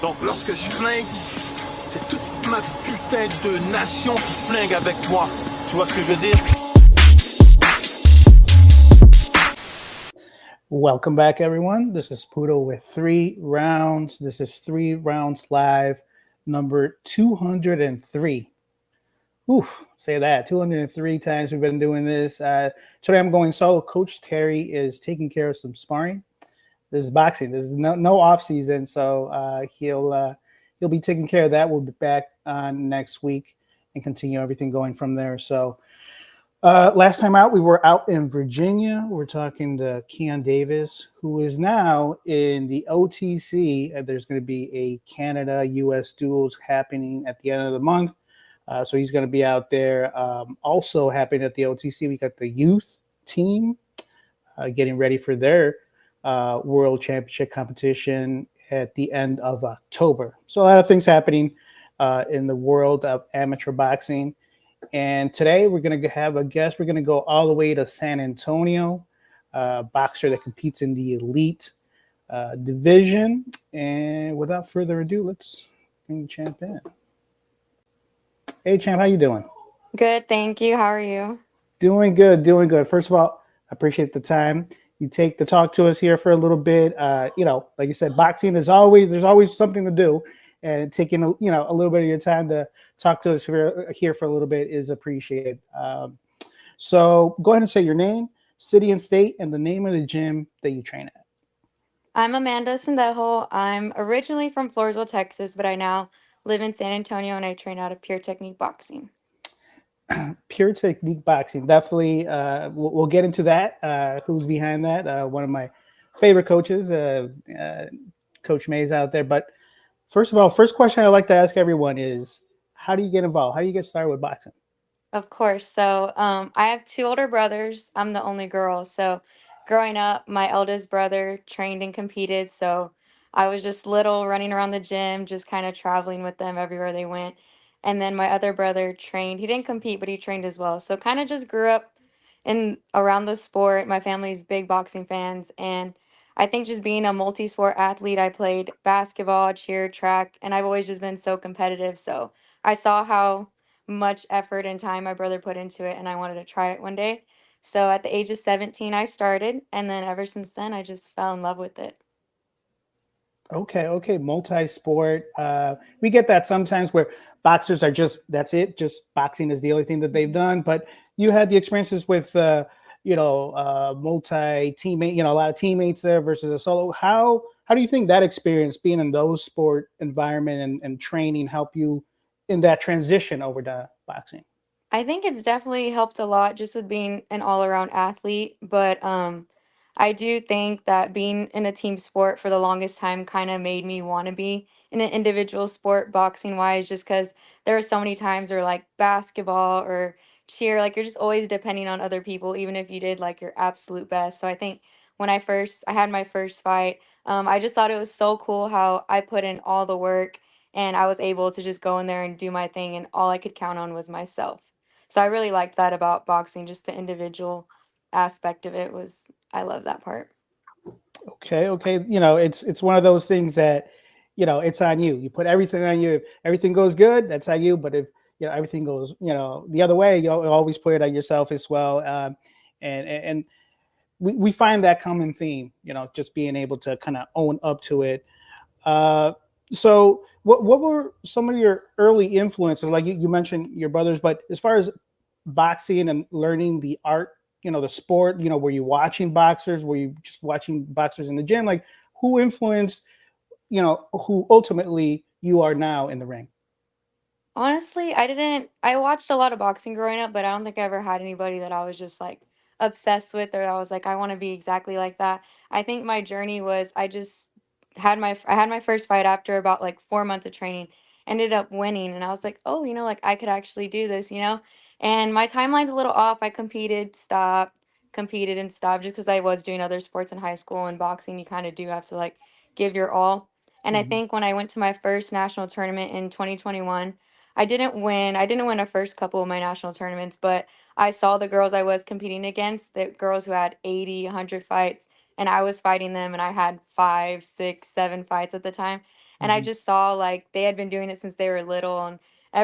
Donc lorsque je flingue, c'est toute ma putain de nation qui flingue avec moi. Tu vois ce que je veux dire? Welcome back, everyone. This is Puto with 3 rounds. This is 3 rounds live, number 203. Oof, say that 203 times we've been doing this. Today I'm going solo. Coach Terry is taking care of some sparring. This is boxing. This is no off season, so he'll be taking care of that. We'll be back on next week and continue everything going from there. So. Last time out, we were out in Virginia. We're talking to Keon Davis, who is now in the OTC. There's going to be a Canada-U.S. duels happening at the end of the month. So he's going to be out there. Also happening at the OTC, we got the youth team getting ready for their World Championship competition at the end of October. So a lot of things happening in the world of amateur boxing. And today we're going to have a guest. We're going to go all the way to San Antonio, a boxer that competes in the elite division. And without further ado, let's bring the champ in. Hey, champ, how you doing? Good, thank you. How are you? Doing good, doing good. First of all, I appreciate the time you take to talk to us here for a little bit. Like you said, boxing there's always something to do. And taking a little bit of your time to talk to us here for a little bit is appreciated. So go ahead and say your name, city and state, and the name of the gym that you train at. I'm Amanda Sendejo. I'm originally from Floresville, Texas, but I now live in San Antonio and I train out of Pure Technique Boxing. Pure Technique Boxing, definitely. We'll get into that. Who's behind that? One of my favorite coaches, Coach May's out there, but. First of all, first question I like to ask everyone is, how do you get involved? How do you get started with boxing? Of course. So I have 2 older brothers. I'm the only girl. So growing up, my eldest brother trained and competed. So I was just little running around the gym, just kind of traveling with them everywhere they went. And then my other brother trained. He didn't compete, but he trained as well. So kind of just grew up in around the sport. My family's big boxing fans. And I think just being a multi-sport athlete, I played basketball, cheer, track, and I've always just been so competitive. So I saw how much effort and time my brother put into it, and I wanted to try it one day. So at the age of 17, I started, and then ever since then, I just fell in love with it. Okay, multi-sport. We get that sometimes where boxers are that's it. Just boxing is the only thing that they've done. But you had the experiences with, multi-teammate, a lot of teammates there versus a solo. How do you think that experience being in those sport environment and training help you in that transition over to boxing? I think it's definitely helped a lot just with being an all-around athlete, but I do think that being in a team sport for the longest time kind of made me want to be in an individual sport, boxing wise, just because there are so many times where like basketball or cheer, like you're just always depending on other people, even if you did like your absolute best. So I think when I had my first fight, I just thought it was so cool how I put in all the work and I was able to just go in there and do my thing, and all I could count on was myself. So I really liked that about boxing, just the individual aspect of it was I love that part. Okay. It's one of those things that, it's on you. You put everything on you. If everything goes good, that's on you. But if everything goes, the other way, you always put it on yourself as well. And we find that common theme, just being able to kind of own up to it. So what were some of your early influences? Like you mentioned your brothers, but as far as boxing and learning the art, the sport, were you watching boxers? Were you just watching boxers in the gym? Like who influenced, who ultimately you are now in the ring? Honestly, I watched a lot of boxing growing up, but I don't think I ever had anybody that I was just like obsessed with or I was like I want to be exactly like that. I think my journey was I had my first fight after about like 4 months of training, ended up winning and I was like, "Oh, like I could actually do this." And my timeline's a little off. I competed and stopped just because I was doing other sports in high school and boxing you kind of do have to like give your all. And I Mhm. think when I went to my first national tournament in 2021, I didn't win. I didn't win a first couple of my national tournaments, but I saw the girls I was competing against, the girls who had 80, 100 fights, and I was fighting them, and I had 5, 6, 7 fights at the time. And I Hmm. just saw like they had been doing it since they were little, and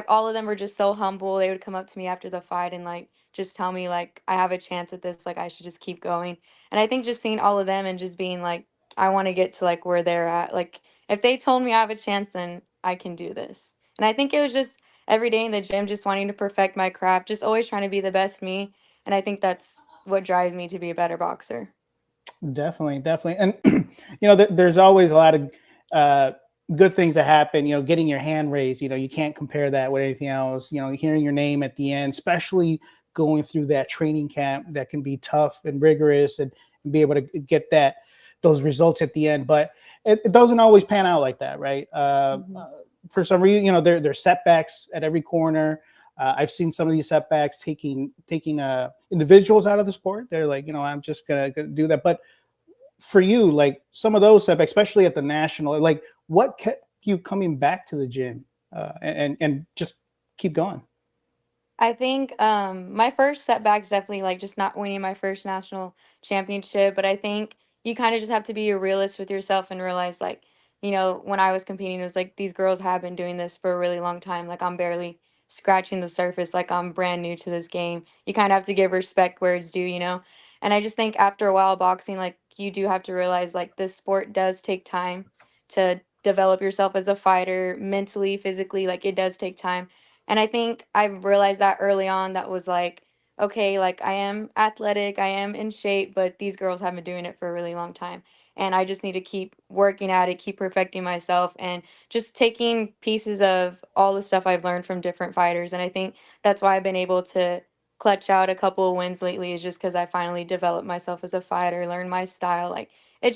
all of them were just so humble. They would come up to me after the fight and like just tell me like I have a chance at this, like I should just keep going. And I think just seeing all of them and just being like I want to get to like where they're at. Like if they told me I have a chance, then I can do this. And I think it was just every day in the gym, just wanting to perfect my craft, just always trying to be the best me. And I think that's what drives me to be a better boxer. Definitely, definitely. And there's always a lot of uh, good things that happen. Getting your hand raised. You can't compare that with anything else. Hearing your name at the end, especially going through that training camp that can be tough and rigorous, and be able to get those results at the end. But it doesn't always pan out like that, right? Hmm. For some reason, there's setbacks at every corner. I've seen some of these setbacks taking individuals out of the sport. They're like, I'm just gonna do that. But for you, like some of those setbacks, especially at the national, like what kept you coming back to the gym and just keep going? I think my first setback's definitely like just not winning my first national championship, but I think you kind of just have to be a realist with yourself and realize like, when I was competing, it was like these girls have been doing this for a really long time. Like I'm barely scratching the surface, like I'm brand new to this game. You kind of have to give respect where it's due. And I just think after a while boxing, like you do have to realize like this sport does take time to develop yourself as a fighter mentally, physically, like it does take time. And I think I realized that early on that was like, okay, like I am athletic, I am in shape, but these girls have been doing it for a really long time. And I just need to keep working at it, keep perfecting myself, and just taking pieces of all the stuff I've learned from different fighters. And I think that's why I've been able to clutch out a couple of wins lately, is just because I finally developed myself as a fighter, learned my style. Like it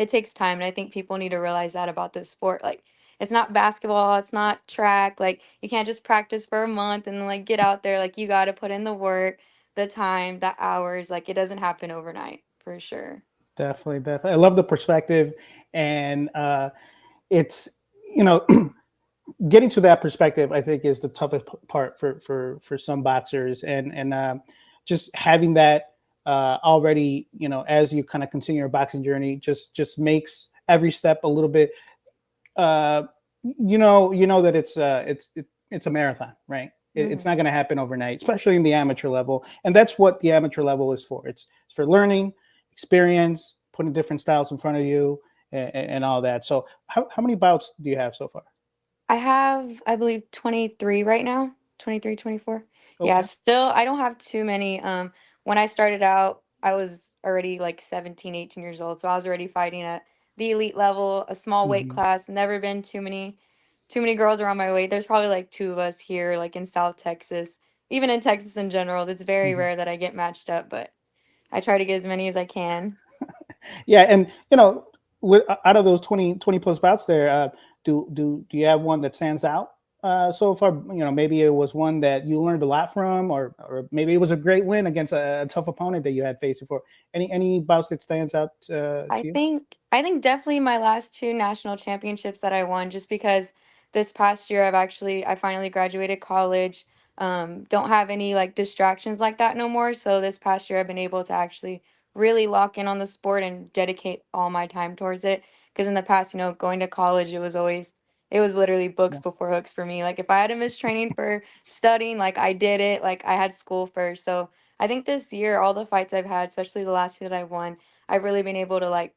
takes time, and I think people need to realize that about this sport. Like it's not basketball, it's not track. Like you can't just practice for a month and then like get out there. Like you got to put in the work, the time, the hours. Like it doesn't happen overnight for sure. Definitely, definitely. I love the perspective, and it's you know getting to that perspective. I think is the toughest part for some boxers, and just having that already. As you kind of continue your boxing journey, just makes every step a little bit you know that it's a marathon, right? It's Hmm. not going to happen overnight, especially in the amateur level, and that's what the amateur level is for. It's for learning, experience, putting different styles in front of you, and all that. So, how many bouts do you have so far? I have, I believe, 23 right now. 23, 24. Yeah, Okay. still, I don't have too many. When I started out, I was already like 17, 18 years old. So I was already fighting at the elite level, a small weight Hmm. class. Never been too many girls around my weight. There's probably like two of us here, like in South Texas. Even in Texas in general, it's very Hmm. rare that I get matched up, but I try to get as many as I can. Yeah, and out of those 20 plus bouts there, do you have one that stands out so far? Maybe it was one that you learned a lot from, or maybe it was a great win against a tough opponent that you had faced before. Any bouts that stands out I to you? think I think definitely my last two national championships that I won, just because this past year I finally graduated college. Don't have any like distractions like that no more. So this past year I've been able to actually really lock in on the sport and dedicate all my time towards it. Because in the past, going to college, it was literally books Yeah, before hooks for me. Like if I had to miss training for studying, like I did it, like I had school first. So I think this year, all the fights I've had, especially the last two that I won, I've really been able to like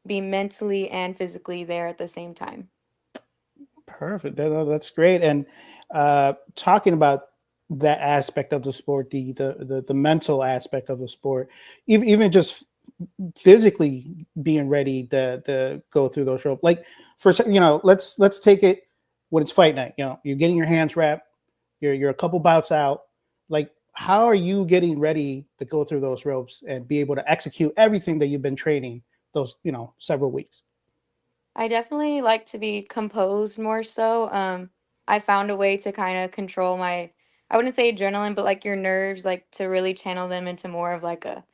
be mentally and physically there at the same time. perfect. That's great. And talking about that aspect of the sport, the mental aspect of the sport, even just physically being ready to go through those ropes. Like let's take it when it's fight night. You're getting your hands wrapped. You're a couple bouts out. Like, how are you getting ready to go through those ropes and be able to execute everything that you've been training those several weeks? I definitely like to be composed more so. I found a way to kind of control I wouldn't say adrenaline, but like your nerves, like to really channel them into more of like a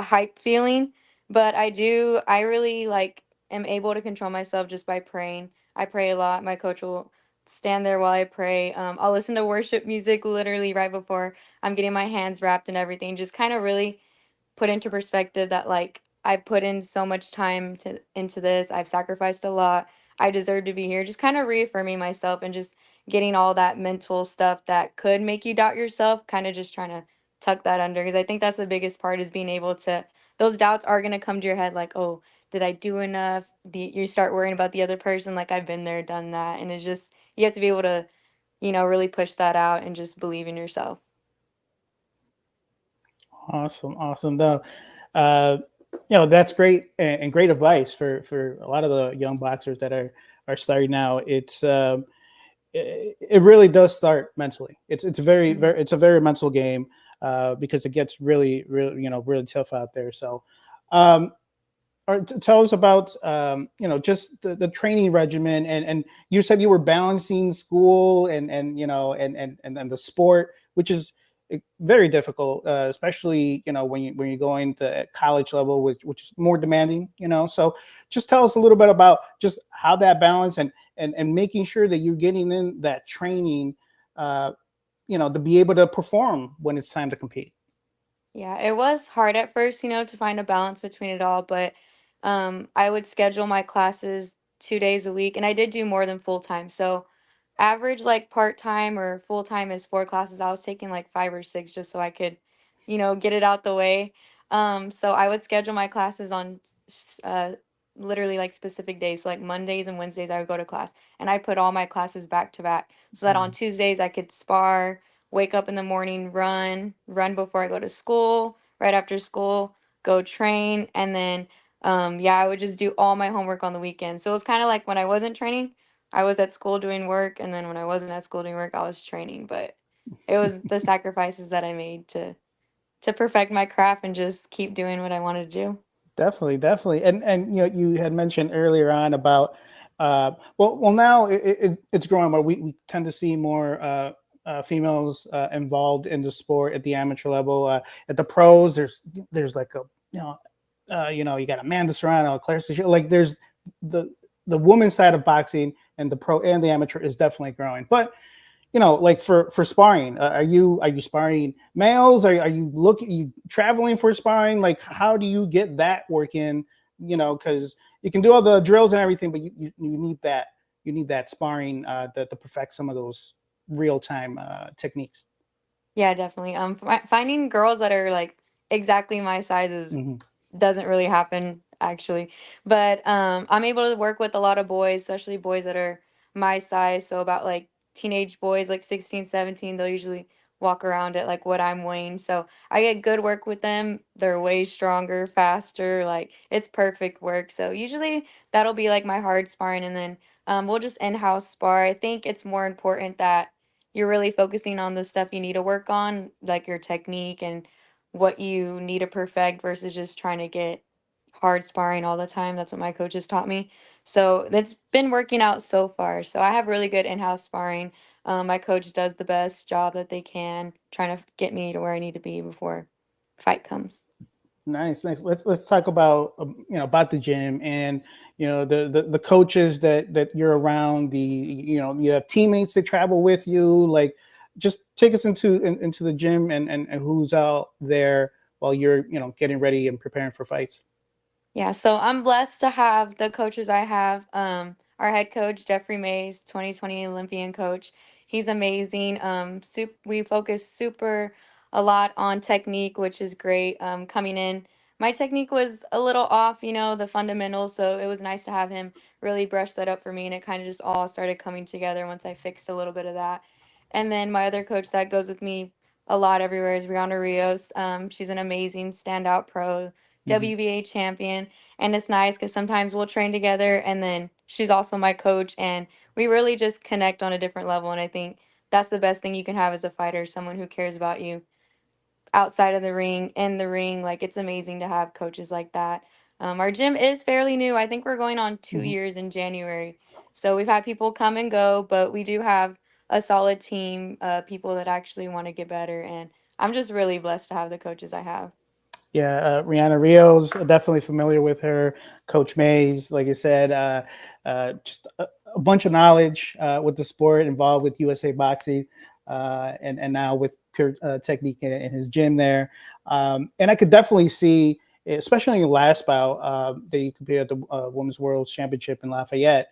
hype feeling. But I really like am able to control myself just by praying. I pray a lot. My coach will stand there while I pray. I'll listen to worship music literally right before I'm getting my hands wrapped and everything. Just kind of really put into perspective that like I put in so much time into this. I've sacrificed a lot. I deserve to be here. Just kind of reaffirming myself and just getting all that mental stuff that could make you doubt yourself, kind of just trying to tuck that under. Because I think that's the biggest part is being able to, those doubts are going to come to your head like, oh, did I do enough? You start worrying about the other person, like I've been there, done that. And it's just, you have to be able to, really push that out and just believe in yourself. Awesome, awesome. Though, uh, that's great and great advice for a lot of the young boxers that are starting now. It really does start mentally. It's a very it's a very mental game because it gets really really tough out there. So, um, tell us about just the training regimen and you said you were balancing school and the sport, which is very difficult, especially when you're going to college level, which is more demanding. So just tell us a little bit about just how that balance and making sure that you're getting in that training, to be able to perform when it's time to compete. Yeah, it was hard at first, to find a balance between it all, but I would schedule my classes 2 days a week, and I did do more than full time. So, average like part time or full time is 4 classes. I was taking like 5 or 6 just so I could, get it out the way. So I would schedule my classes on literally like specific days. So like Mondays and Wednesdays, I would go to class, and I put all my classes back to back so that on Mhm. Tuesdays I could spar, wake up in the morning, run before I go to school, right after school, go train, and then yeah, I would just do all my homework on the weekend. So it was kind of like when I wasn't training, I was at school doing work, and then when I wasn't at school doing work, I was training. But it was the sacrifices that I made to perfect my craft and just keep doing what I wanted to do. Definitely, definitely, and you had mentioned earlier on about well now it's growing, but we tend to see more females involved in the sport at the amateur level. At the pros, there's like a you got Amanda Serrano, Claire Sechille, like there's the the women's side of boxing and the pro and the amateur is definitely growing, but like for sparring, are you sparring males? Are you traveling for sparring? Like, how do you get that working? Because you can do all the drills and everything, but you need that sparring to perfect some of those real time techniques. Yeah, definitely. Finding girls that are like exactly my sizes Hmm. doesn't really happen actually. But I'm able to work with a lot of boys, especially boys that are my size. So about like teenage boys, like 16, 17, they'll usually walk around at like what I'm weighing. So I get good work with them. They're way stronger, faster. Like it's perfect work. So usually that'll be like my hard sparring, and then we'll just in-house spar. I think it's more important that you're really focusing on the stuff you need to work on, like your technique and what you need to perfect versus just trying to get hard sparring all the time. That's what my coaches taught me. So that's been working out so far. So I have really good in-house sparring. My coach does the best job that they can, trying to get me to where I need to be before fight comes. Nice, nice. Let's talk about about the gym and the coaches that you're around. You have teammates that travel with you. Like, just take us into the gym and who's out there while you're getting ready and preparing for fights. Yeah, so I'm blessed to have the coaches I have. Our head coach, Jeffrey Mays, 2020 Olympian coach. He's amazing. We focus super a lot on technique, which is great. Coming in, my technique was a little off, the fundamentals. So it was nice to have him really brush that up for me, and it kind of just all started coming together once I fixed a little bit of that. And then my other coach that goes with me a lot everywhere is Rihanna Rios. She's an amazing standout pro, Hmm. WBA champion, and it's nice because sometimes we'll train together, and then she's also my coach, and we really just connect on a different level. And I think that's the best thing you can have as a fighter, someone who cares about you outside of the ring, in the ring. Like it's amazing to have coaches like that. Our gym is fairly new. I think we're going on two Hmm. years in January. So we've had people come and go, but we do have a solid team, people that actually want to get better. And I'm just really blessed to have the coaches I have. Yeah, Rihanna Rios, definitely familiar with her. Coach Mays, like I said, just a bunch of knowledge with the sport, involved with USA Boxing, and now with Pure Technique in his gym there. And I could definitely see especially in the last bout that you compare at the Women's World Championship in Lafayette.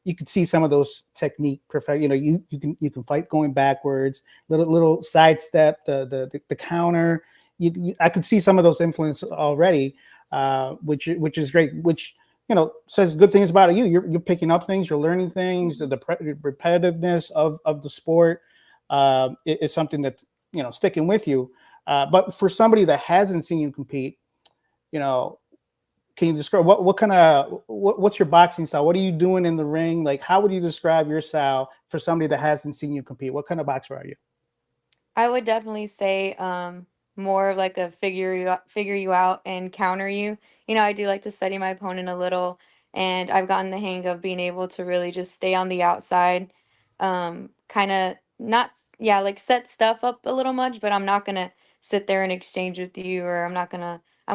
You could see some of those technique perfect. You can fight going backwards, little sidestep, the counter. I could see some of those influence already, which is great. Which says good things about you. You're picking up things, you're learning things. The repetitiveness of the sport is something that sticking with you. But for somebody that hasn't seen you compete, you know, can you describe what kind of what's your boxing style? What are you doing in the ring? Like, how would you describe your style for somebody that hasn't seen you compete? What kind of boxer are you? I would definitely say more of like a figure you out and counter you. I do like to study my opponent a little, and I've gotten the hang of being able to really just stay on the outside, kind of not yeah, like set stuff up a little much, but I'm not gonna sit there and exchange with you, or I'm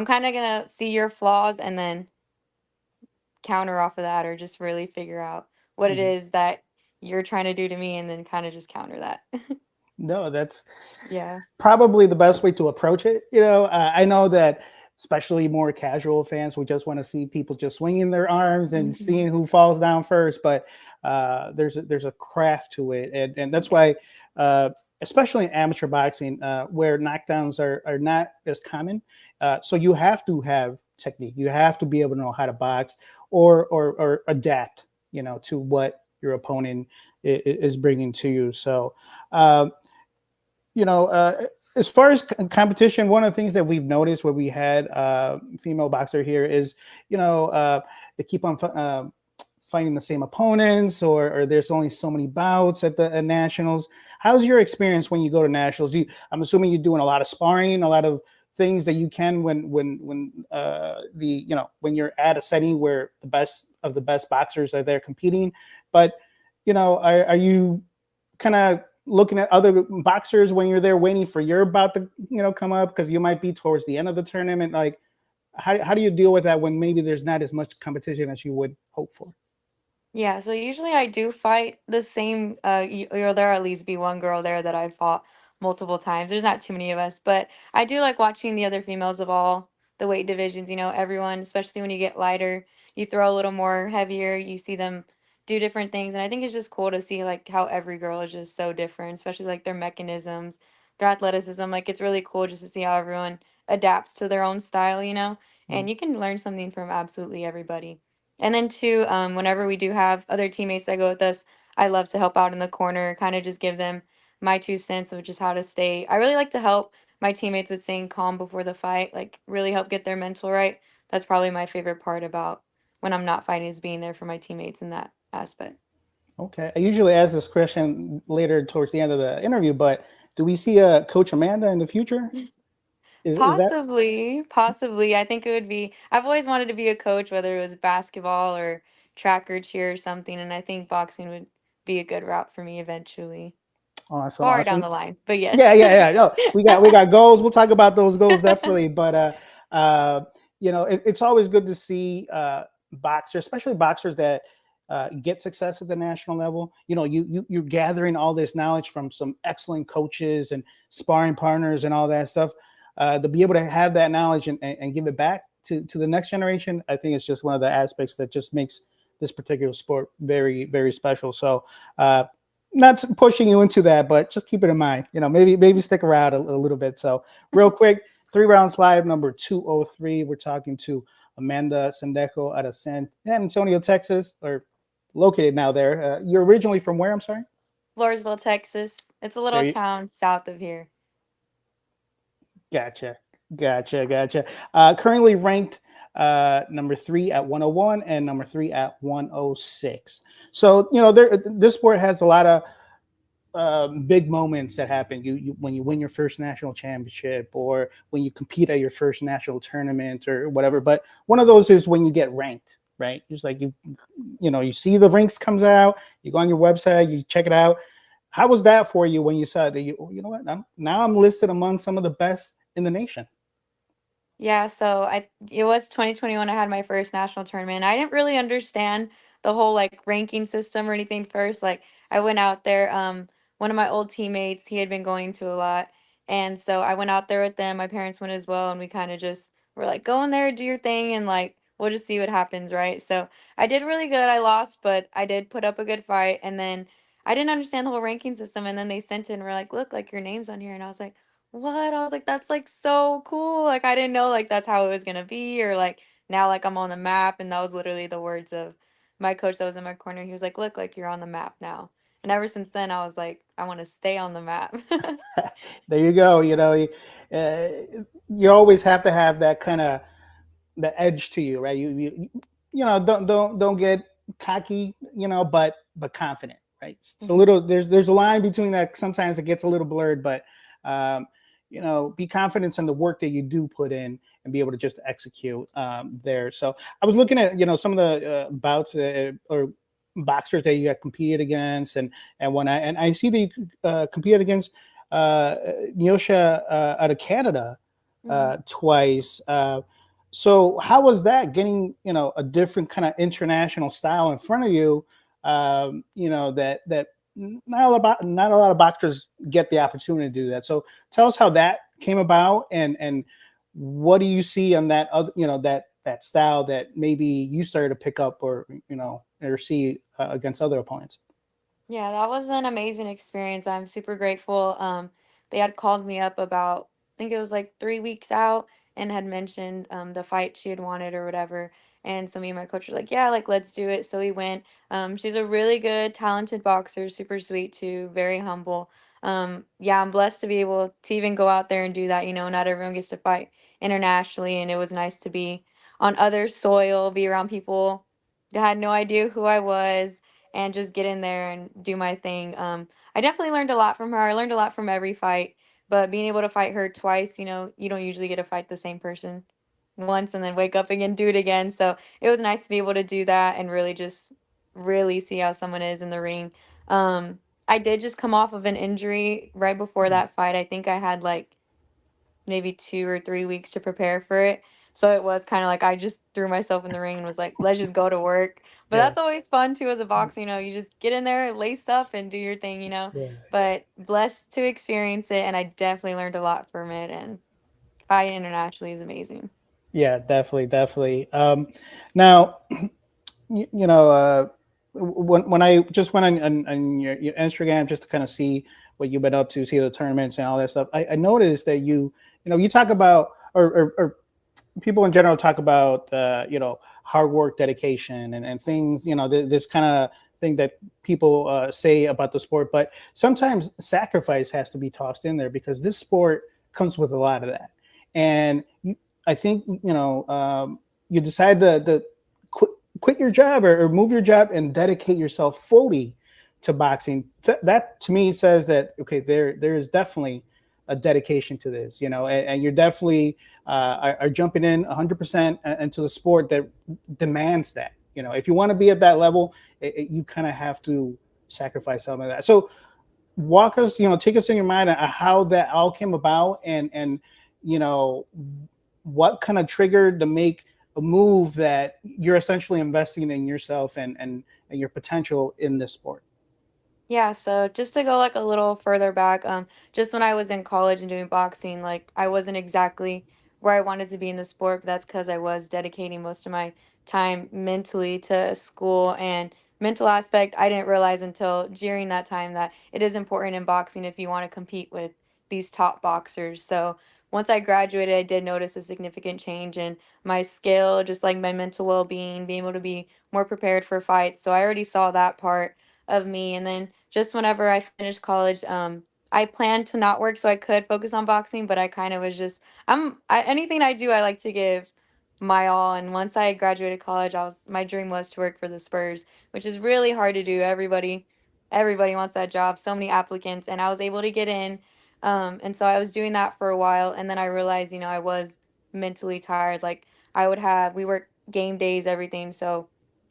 kind of gonna see your flaws and then counter off of that, or just really figure out what it Mhm. is that you're trying to do to me, and then kind of just counter that. No, that's Yeah. probably the best way to approach it. I know that especially more casual fans we just want to see people just swinging their arms and Mhm. seeing who falls down first, but there's a craft to it, and that's why, Yes. uh, especially in amateur boxing, where knockdowns are not as common, so you have to have technique. You have to be able to know how to box or adapt, to what your opponent is bringing to you. So. Uh, you know, as far as competition, one of the things that we've noticed where we had female boxer here is, they keep on fighting the same opponents, or there's only so many bouts at the nationals. How's your experience when you go to nationals? I'm assuming you're doing a lot of sparring, a lot of things that you can when you're at a setting where the best of the best boxers are there competing. But are you kind of looking at other boxers when you're there waiting for your bout to come up because you might be towards the end of the tournament? Like, how do you deal with that when maybe there's not as much competition as you would hope for? Yeah, so usually I do fight the same there'll at least be one girl there that I've fought multiple times. There's not too many of us, but I do like watching the other females of all the weight divisions, everyone, especially when you get lighter, you throw a little more heavier, you see them do different things, and I think it's just cool to see like how every girl is just so different, especially like their mechanisms, their athleticism. Like it's really cool just to see how everyone adapts to their own style, Mm. and you can learn something from absolutely everybody. And then too, whenever we do have other teammates that go with us, I love to help out in the corner, kind of just give them my 2 cents of just how to stay. I really like to help my teammates with staying calm before the fight, like really help get their mental right. That's probably my favorite part about when I'm not fighting is being there for my teammates in that aspect. Okay, I usually ask this question later towards the end of the interview, but do we see a Coach Amanda in the future? Is that Possibly, possibly. I think it would be. I've always wanted to be a coach, whether it was basketball or track or cheer or something, and I think boxing would be a good route for me eventually. awesome? Far down Awesome. the line, but yes. Yeah, yeah, yeah. No, we got goals. We'll talk about those goals definitely. But it's always good to see boxers, especially boxers that get success at the national level. You're gathering all this knowledge from some excellent coaches and sparring partners and all that stuff. To be able to have that knowledge and give it back to the next generation, I think it's just one of the aspects that just makes this particular sport very, very special. So not pushing you into that, but just keep it in mind. Maybe stick around a little bit. So, real quick, 3 rounds live, number 203. We're talking to Amanda Sendejo out of San Antonio, Texas, or located now there. You're originally from where? I'm sorry. Floresville, Texas. It's a There little you town south of here. Gotcha, gotcha. Currently ranked number 3 at 101 and number 3 at 106. So this sport has a lot of big moments that happen. When you win your first national championship, or when you compete at your first national tournament, or whatever. But one of those is when you get ranked, right? Just like you see the ranks comes out, you go on your website, you check it out. How was that for you when you saw that you know what, I'm listed among some of the best in the nation? Yeah, so it was 2021 I had my first national tournament. I didn't really understand the whole like ranking system or anything first. Like I went out there, one of my old teammates, he had been going to a lot. And so I went out there with them. My parents went as well, and we kind of just we're like, go in there, do your thing, and like we'll just see what happens, right? So I did really good. I lost, but I did put up a good fight. And then I didn't understand the whole ranking system. And then they sent it and were like, look, like your name's on here. And I was like, what? I was like, that's like so cool. Like I didn't know like that's how it was gonna be, or like now like I'm on the map. And that was literally the words of my coach that was in my corner. He was like, look, like you're on the map now. And ever since then, I was like, I want to stay on the map. There you go. Uh, you always have to have that kind of the edge to you, right? Don't get cocky, but confident, right? It's a Mhm. little there's a line between that. Sometimes it gets a little blurred, but um, be confident in the work that you do put in and be able to just execute there. So I was looking at some of the bouts or boxers that you got competed against, and I see that you competed against uh, Nyosha out of Canada Mhm. twice. So how was that getting a different kind of international style in front of you? That not a lot of boxers get the opportunity to do that. So tell us how that came about, and what do you see on that other that style that maybe you started to pick up or see against other opponents. Yeah, that was an amazing experience. I'm super grateful. They had called me up about, I think it was like 3 weeks out, and had mentioned the fight she had wanted or whatever. And so me and my coach were like, yeah, like let's do it. So we went. She's a really good, talented boxer, super sweet too, very humble. Yeah, I'm blessed to be able to even go out there and do that. Not everyone gets to fight internationally, and it was nice to be on other soil, be around people that had no idea who I was, and just get in there and do my thing. I definitely learned a lot from her. I learned a lot from every fight, but being able to fight her twice, you don't usually get to fight the same person once and then wake up again, do it again. So it was nice to be able to do that and really just really see how someone is in the ring. I did just come off of an injury right before that fight. I think I had like maybe 2 or 3 weeks to prepare for it. So it was kind of like I just threw myself in the ring and was like, let's just go to work. But Yeah, that's always fun too as a boxer, you just get in there, lace up, and do your thing. yeah, But blessed to experience it, and I definitely learned a lot from it. And fighting internationally is amazing. yeah, definitely, definitely. Now, when I just went on your Instagram just to kind of see what you've been up to, see the tournaments and all that stuff, I noticed that you talk about or people in general talk about hard work, dedication, and things this kind of thing that people say about the sport, but sometimes sacrifice has to be tossed in there because this sport comes with a lot of that. And I think you decide to quit, quit your job or move your job and dedicate yourself fully to boxing. That to me says that okay, there is definitely a dedication to this, and you're definitely are jumping in 100% into the sport that demands that. If you want to be at that level, you kind of have to sacrifice some of that. So walk us, take us in your mind on how that all came about, and you know what kind of triggered to make a move that you're essentially investing in yourself and your potential in this sport. Yeah, so just to go like a little further back, just when I was in college and doing boxing, like I wasn't exactly where I wanted to be in the sport, but that's because I was dedicating most of my time mentally to school and mental aspect. I didn't realize until during that time that it is important in boxing if you want to compete with these top boxers. So once I graduated, I did notice a significant change in my skill, just like my mental well-being, being able to be more prepared for fights. So I already saw that part of me. And then just whenever I finished college, I planned to not work so I could focus on boxing, but I kind of was just anything I do, I like to give my all. And once I graduated college, my dream was to work for the Spurs, which is really hard to do. Everybody wants that job, so many applicants, and I was able to get in. And so I was doing that for a while, and then I realized, I was mentally tired. Like we work game days, everything. So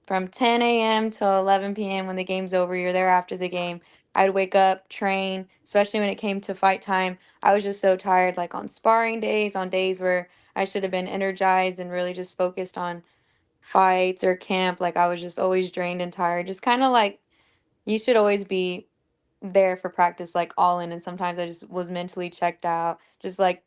from 10 a.m. till 11 p.m. when the game's over, you're there after the game. I'd wake up, train, especially when it came to fight time. I was just so tired, like on sparring days, on days where I should have been energized and really just focused on fights or camp. Like I was just always drained and tired. Just kind of like you should always be there for practice, like all in. And sometimes I just was mentally checked out, just like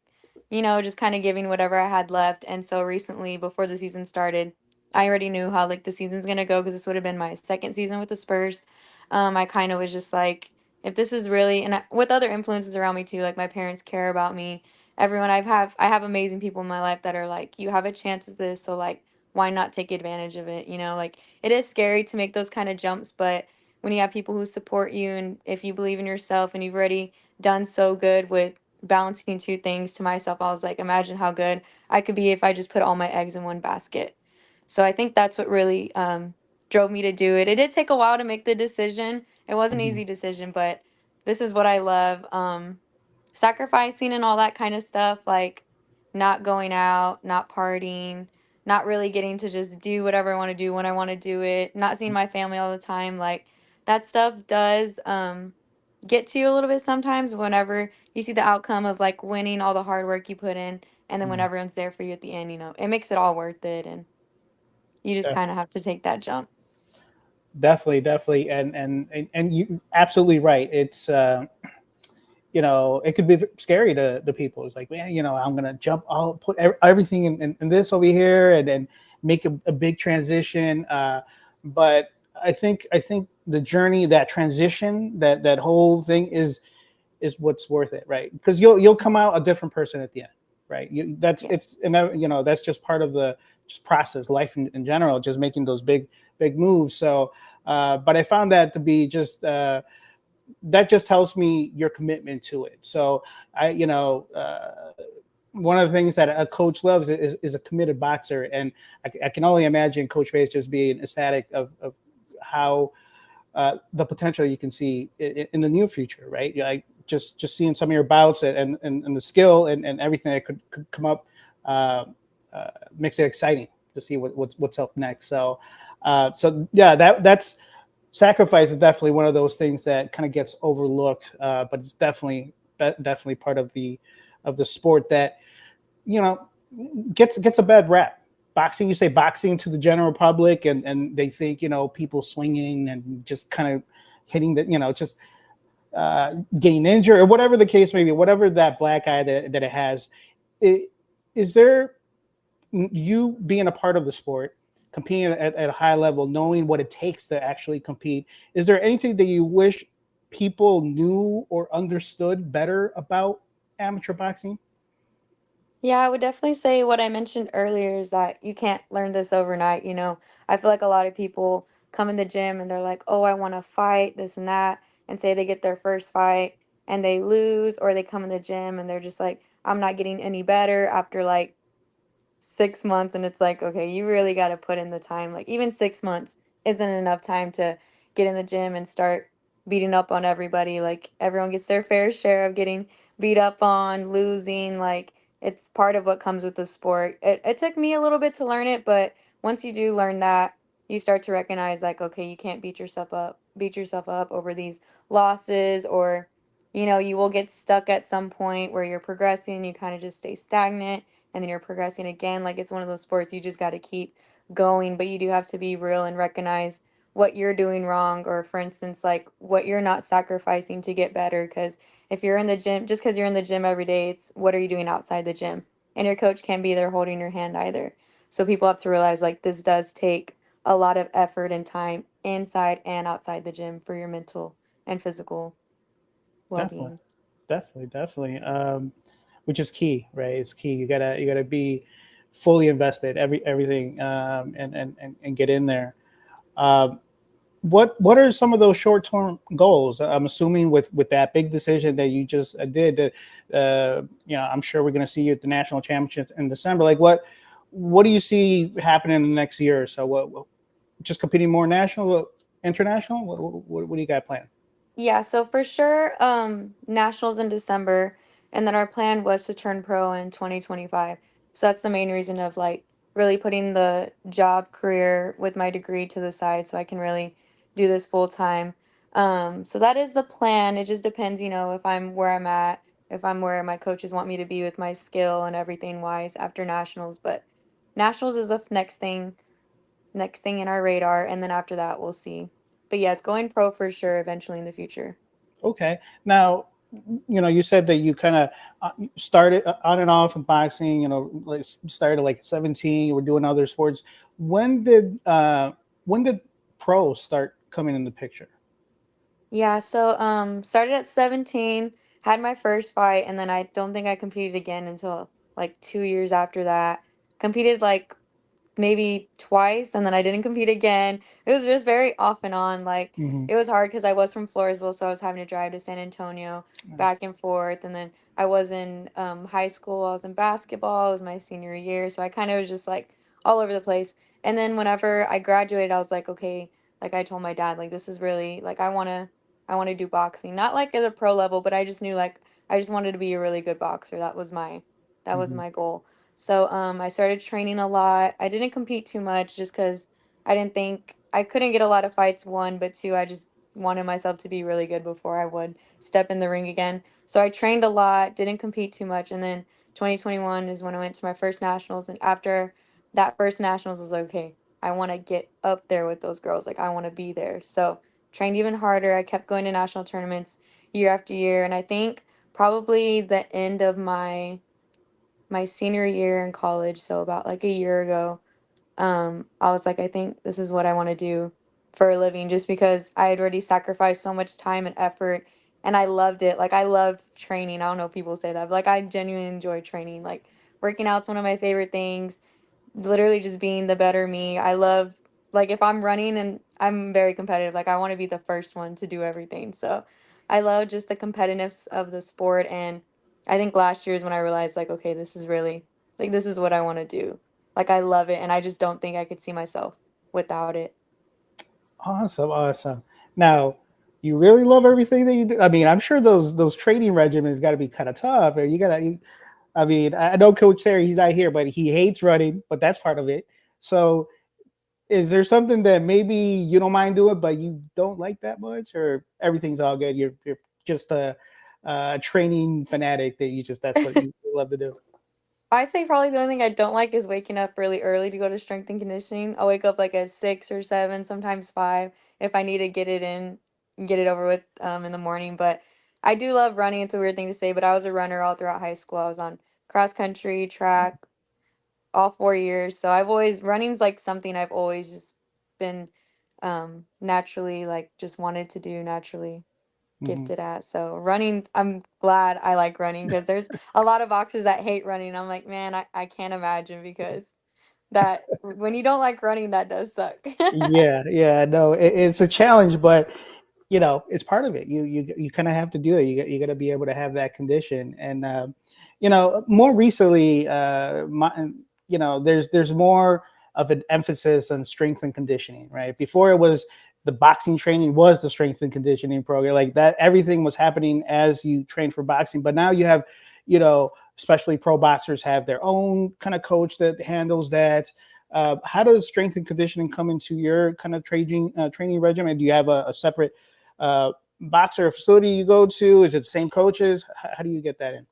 just kind of giving whatever I had left. And so recently, before the season started, I already knew how like the season's gonna go because this would have been my second season with the Spurs. I kind of was just like, if this is really, and with other influences around me too, like my parents care about me. Everyone I have amazing people in my life that are like, you have a chance at this, so like, why not take advantage of it? Like it is scary to make those kind of jumps, but when you have people who support you and if you believe in yourself and you've already done so good with balancing two things to myself, I was like, imagine how good I could be if I just put all my eggs in one basket. So I think that's what really drove me to do it. It did take a while to make the decision. It wasn't an Mhm. easy decision, but this is what I love. Sacrificing and all that kind of stuff, like not going out, not partying, not really getting to just do whatever I want to do when I want to do it, not seeing my family all the time. Like that stuff does get to you a little bit sometimes whenever you see the outcome of like winning all the hard work you put in, and then when Mhm. everyone's there for you at the end, it makes it all worth it, and you just kind of have to take that jump. Definitely, definitely, and you absolutely right. It's it could be scary to the people. It's like, man, I'm gonna jump, I'll put everything in this over here, and then make a big transition. But I think the journey, that transition, that whole thing is what's worth it, right? Because you'll come out a different person at the end, right? That's Yeah. it's and that's just part of the just process, life in general, just making those big moves. So, but I found that to be just that just tells me your commitment to it. So one of the things that a coach loves is a committed boxer, and I can only imagine Coach Bates just being ecstatic of how the potential you can see in the near future, right? Like just seeing some of your bouts and the skill and everything that could come up uh, makes it exciting to see what's up next. So yeah, that's sacrifice is definitely one of those things that kind of gets overlooked, but it's definitely part of the sport that you know gets a bad rap. Boxing, you say boxing to the general public, and they think people swinging and just kind of hitting the just getting injured or whatever the case may be, whatever that black eye that it has. I- Is there, you being a part of the sport, competing at a high level, knowing what it takes to actually compete, is there anything that you wish people knew or understood better about amateur boxing? Yeah, I would definitely say what I mentioned earlier is that you can't learn this overnight. I feel like a lot of people come in the gym and they're like, oh, I want to fight, this and that, and say they get their first fight and they lose, or they come in the gym and they're just like, I'm not getting any better after like 6 months, and it's like, okay, you really got to put in the time. Like even 6 months isn't enough time to get in the gym and start beating up on everybody. Like everyone gets their fair share of getting beat up on, losing. Like it's part of what comes with the sport. It took me a little bit to learn it, but once you do learn that, you start to recognize like, okay, you can't beat yourself up over these losses, or you will get stuck at some point where you're progressing, you kind of just stay stagnant, and then you're progressing again. Like it's one of those sports you just got to keep going, but you do have to be real and recognize what you're doing wrong, or for instance, like what you're not sacrificing to get better. Because if you're in the gym, just because you're in the gym every day, it's what are you doing outside the gym? And your coach can't be there holding your hand either. So people have to realize like this does take a lot of effort and time inside and outside the gym for your mental and physical Definitely, well-being. definitely. Which is key, right? It's key. You gotta be fully invested, everything, and get in there. Um, what are some of those short term goals? I'm assuming with that big decision that you just did. I'm sure we're going to see you at the national championships in December. Like what do you see happening in the next year or so? What just competing more national, international? What do you got planned? Yeah, so for sure, nationals in December, and then our plan was to turn pro in 2025. So that's the main reason of like really putting the job career with my degree to the side so I can really do this full time. So that is the plan. It just depends, if I'm where I'm at, if I'm where my coaches want me to be with my skill and everything wise after nationals. But nationals is the next thing in our radar, and then after that we'll see. But yes, going pro for sure eventually in the future. Okay. Now, you said that you kind of started on and off in boxing. Like you started like 17. You were doing other sports. When did uh, when did pros start coming in the picture? Yeah, so started at 17, had my first fight, and then I don't think I competed again until like 2 years after that. Competed like maybe twice, and then I didn't compete again. It was just very off and on. Like Hmm. it was hard because I was from Floresville, so I was having to drive to San Antonio back and forth. And then I was in high school. I was in basketball. It was my senior year, so I kind of was just like all over the place. And then whenever I graduated, I was like, okay, like I told my dad, like this is really like I want to do boxing, not like at a pro level, but I just knew like I just wanted to be a really good boxer. That was my goal. So I started training a lot. I didn't compete too much just because I didn't think I couldn't get a lot of fights. One, but two, I just wanted myself to be really good before I would step in the ring again. So I trained a lot, didn't compete too much, and then 2021 is when I went to my first nationals. And after that first nationals, I was like, okay, I want to get up there with those girls. Like I want to be there. So trained even harder. I kept going to national tournaments year after year, and I think probably the end of my senior year in college, so about like a year ago, I was like, I think this is what I want to do for a living, just because I had already sacrificed so much time and effort, and I loved it. Like I love training. I don't know if people say that, but like I genuinely enjoy training. Like working out's one of my favorite things, literally just being the better me. I love, like if I'm running, and I'm very competitive, like I want to be the first one to do everything. So I love just the competitiveness of the sport. And I think last year is when I realized like, okay, this is really like this is what I want to do. Like I love it, and I just don't think I could see myself without it. Awesome, awesome. Now, you really love everything that you do. I mean, I'm sure those training regimens got to be kind of tough. Or you gotta. I mean, I know Coach Terry, he's not here, but he hates running, but that's part of it. So, is there something that maybe you don't mind doing, but you don't like that much, or everything's all good? You're just a training fanatic that you just that's what you love to do. I say probably the only thing I don't like is waking up really early to go to strength and conditioning. I'll wake up like at 6 or 7, sometimes 5, if I need to get it in, get it over with in the morning. But I do love running. It's a weird thing to say, but I was a runner all throughout high school. I was on cross country, track, all 4 years. So I've always running's like something I've always just been naturally like just wanted to do naturally Mhm. gifted at. So running, I'm glad I like running because there's a lot of boxers that hate running. I'm like, man, I can't imagine because that when you don't like running, that does suck. Yeah, yeah, no, it's a challenge, but it's part of it. You kind of have to do it. You got to be able to have that condition. And more recently, there's more of an emphasis on strength and conditioning, right? Before it was the boxing training was the strength and conditioning program, like that. Everything was happening as you train for boxing, but now you have, especially pro boxers have their own kind of coach that handles that. How does strength and conditioning come into your kind of training regimen? Do you have a separate uh, boxer facility you go to? Is it the same coaches? How do you get that in?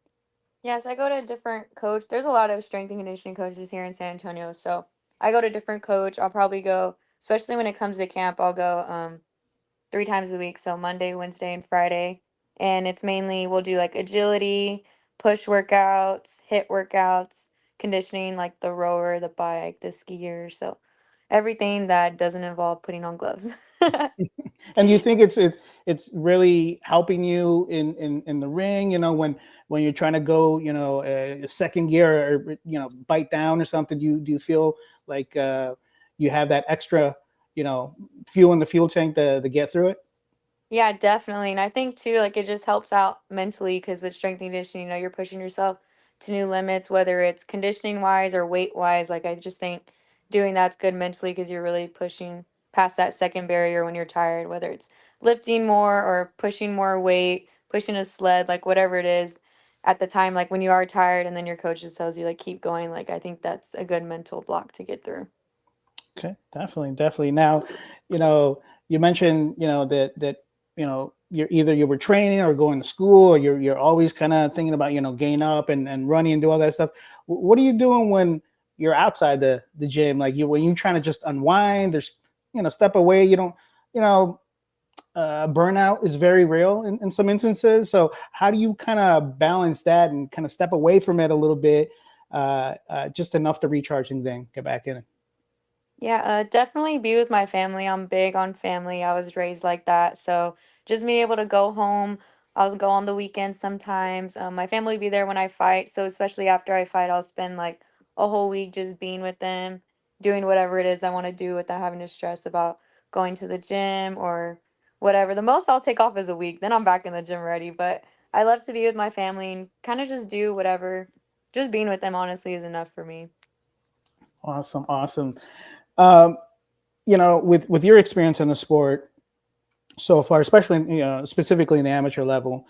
Yes, I go to a different coach. There's a lot of strength and conditioning coaches here in San Antonio, so I go to a different coach. I'll probably go, especially when it comes to camp, I'll go 3 times a week, so Monday, Wednesday, and Friday. And it's mainly we'll do like agility, push workouts, hit workouts, conditioning like the rower, the bike, the skier. So everything that doesn't involve putting on gloves. And you think it's really helping you in the ring? When you're trying to go, a second gear or bite down or something. Do you feel like you have that extra fuel in the fuel tank to get through it? Yeah, definitely. And I think too, like it just helps out mentally because with strength and conditioning, you're pushing yourself to new limits, whether it's conditioning wise or weight wise. Like I just think doing that's good mentally because you're really pushing past that second barrier when you're tired, whether it's lifting more or pushing more weight, pushing a sled, like whatever it is at the time, like when you are tired and then your coach just tells you like keep going. Like I think that's a good mental block to get through. Okay, definitely, definitely. Now, you mentioned, that you're either you were training or going to school, or you're always kind of thinking about, gain up and running and do all that stuff. What are you doing when you're outside the gym? Like when you're trying to just unwind, there's step away. You don't, you know, burnout is very real in some instances. So how do you kind of balance that and kind of step away from it a little bit, just enough to recharge and then get back in it? Yeah, definitely be with my family. I'm big on family. I was raised like that. So just being able to go home, I'll go on the weekends sometimes. My family will be there when I fight. So especially after I fight, I'll spend like a whole week just being with them, doing whatever it is I want to do without having to stress about going to the gym or whatever. The most I'll take off is a week. Then I'm back in the gym ready. But I love to be with my family and kind of just do whatever. Just being with them honestly is enough for me. Awesome, awesome. Um, with your experience in the sport so far, especially specifically in the amateur level,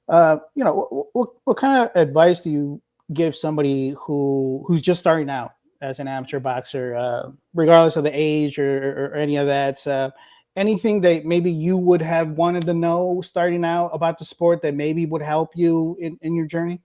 what kind of advice do you give somebody who's just starting out as an amateur boxer, regardless of the age or any of that? Anything that maybe you would have wanted to know starting out about the sport that maybe would help you in your journey?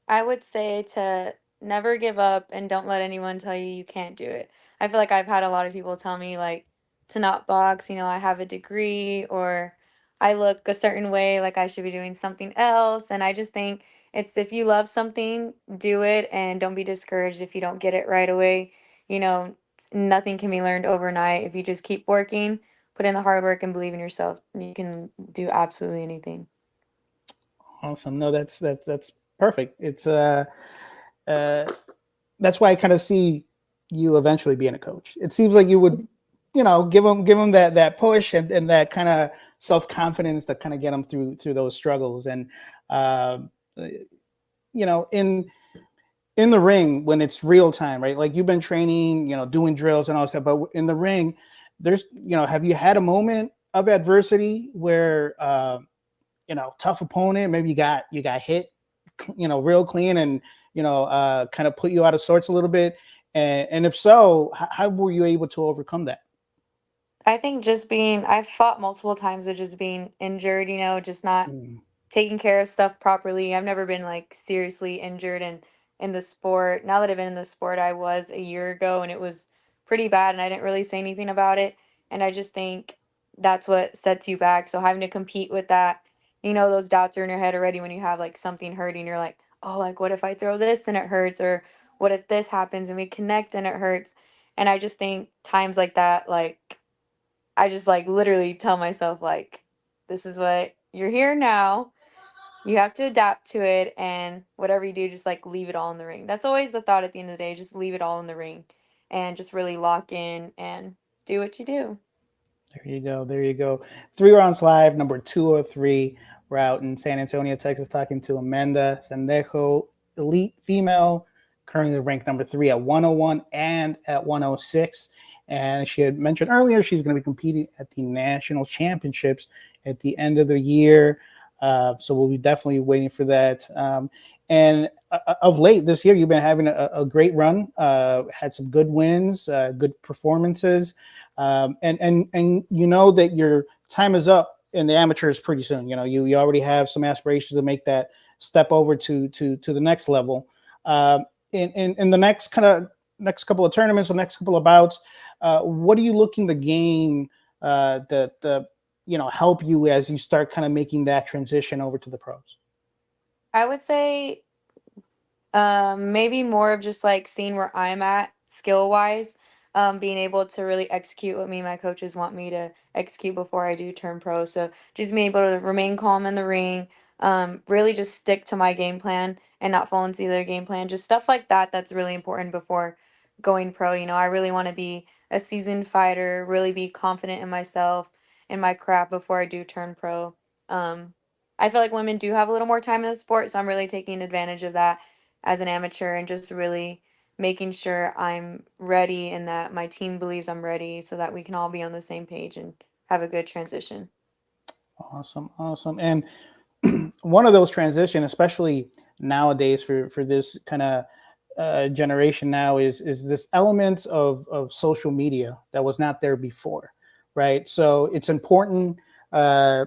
I would say to never give up and don't let anyone tell you you can't do it. I feel like I've had a lot of people tell me like to not box, I have a degree or I look a certain way, like I should be doing something else. And I just think it's if you love something, do it and don't be discouraged if you don't get it right away. You know, Nothing can be learned overnight. If you just keep working, put in the hard work and believe in yourself, you can do absolutely anything. Awesome. No, that's perfect. It's uh, that's why I kind of see you eventually being a coach. It seems like you would, give them that push and that kind of self confidence to kind of get them through those struggles. And um, in the ring when it's real time, right? Like you've been training, doing drills and all that stuff, but in the ring, have you had a moment of adversity where, tough opponent, maybe you got hit, real clean and, kind of put you out of sorts a little bit? And if so, how were you able to overcome that? I think I've fought multiple times of just being injured, just not Mm. taking care of stuff properly. I've never been like seriously injured in the sport. Now that I've been in the sport, I was a year ago and it was pretty bad and I didn't really say anything about it. And I just think that's what sets you back. So having to compete with that, those doubts are in your head already when you have like something hurting. You're like, oh, like what if I throw this and it hurts? Or what if this happens and we connect and it hurts? And I just think times like that, like I just like literally tell myself like this is what you're here now. You have to adapt to it and whatever you do just like leave it all in the ring. That's always the thought at the end of the day, just leave it all in the ring and just really lock in and do what you do. There you go. There you go. 3 rounds live, number 203. We're out in San Antonio, Texas, talking to Amanda Sendejo, elite female, currently ranked number 3 at 101 and at 106. And she had mentioned earlier she's going to be competing at the national championships at the end of the year. So we'll be definitely waiting for that. And of late this year, you've been having a great run, had some good wins, good performances. And you know that your time is up in the amateurs pretty soon. You already have some aspirations to make that step over to the next level. In the next couple of tournaments or next couple of bouts, what are you looking to gain that help you as you start kind of making that transition over to the pros? I would say maybe more of just like seeing where I'm at skill wise, being able to really execute what me and my coaches want me to execute before I do turn pro. So just being able to remain calm in the ring, really just stick to my game plan and not fall into their game plan. Just stuff like that. That's really important before going pro. I really want to be a seasoned fighter, really be confident in myself and my craft before I do turn pro. Um, I feel like women do have a little more time in the sport, so I'm really taking advantage of that as an amateur and just really making sure I'm ready and that my team believes I'm ready so that we can all be on the same page and have a good transition. Awesome, awesome. And one of those transition, especially nowadays for this kind of generation now, is this element of social media that was not there before, right? So it's important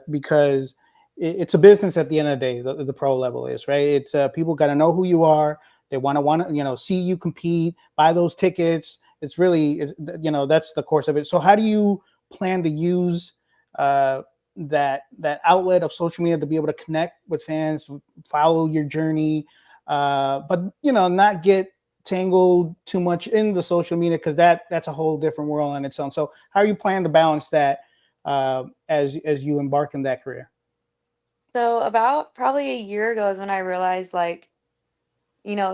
because it's a business at the end of the day. The pro level is right. It's people got to know who you are. They want to see you compete, buy those tickets. It's really that's the course of it. So how do you plan to use uh, that outlet of social media to be able to connect with fans, follow your journey, but not get tangled too much in the social media, because that's a whole different world on its own. So how are you planning to balance that as you embark in that career? So about probably a year ago is when I realized like,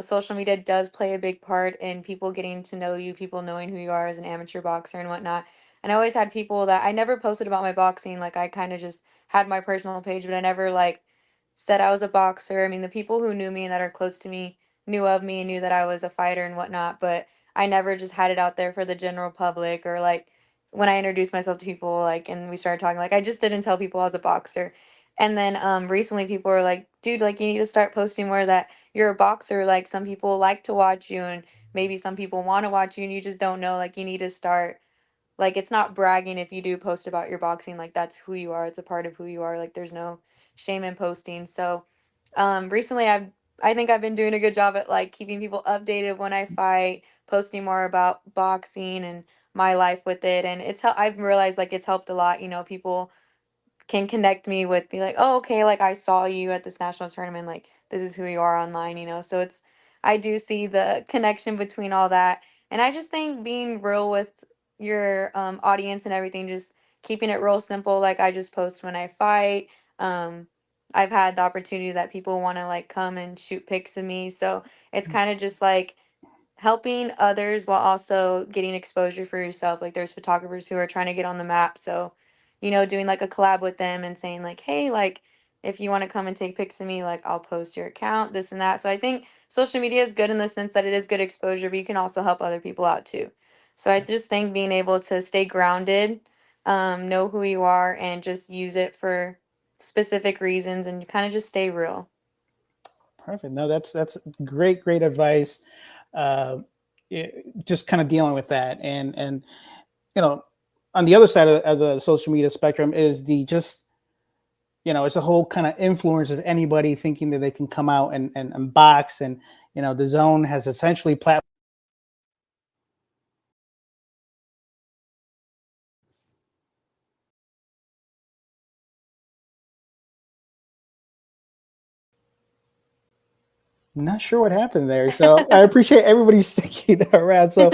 social media does play a big part in people getting to know you, people knowing who you are as an amateur boxer and whatnot. And I always had people that I never posted about my boxing. Like I kind of just had my personal page, but I never like said I was a boxer. I mean, the people who knew me and that are close to me knew of me and knew that I was a fighter and whatnot, but I never just had it out there for the general public or like when I introduced myself to people, like, and we started talking, like, I just didn't tell people I was a boxer. And then recently people were like, dude, like, you need to start posting more that you're a boxer. Like, some people like to watch you, and maybe some people want to watch you, and you just don't know. Like, you need to start like, it's not bragging if you do post about your boxing, like, that's who you are, it's a part of who you are, like, there's no shame in posting. So, recently I think I've been doing a good job at, like, keeping people updated when I fight, posting more about boxing and my life with it, and I've realized, like, it's helped a lot, people can connect me with be like, "Oh, okay, like I saw you at this national tournament, like this is who you are online." So I do see the connection between all that. And I just think being real with your audience and everything, just keeping it real simple, like I just post when I fight. Um I've had the opportunity that people want to like come and shoot pics of me. So it's kind of just like helping others while also getting exposure for yourself. Like there's photographers who are trying to get on the map. So, doing like a collab with them and saying like, hey, like if you want to come and take pics of me, like I'll post your account, this and that. So I think social media is good in the sense that it is good exposure, but you can also help other people out too. So I just think being able to stay grounded, know who you are, and just use it for specific reasons and kind of just stay real. Perfect. No, that's great advice. Uh, just kind of dealing with that, and you know, on the other side of the social media spectrum is the just it's a whole kind of influences anybody thinking that they can come out and box, and the zone has essentially not sure what happened there. So I appreciate everybody sticking around. So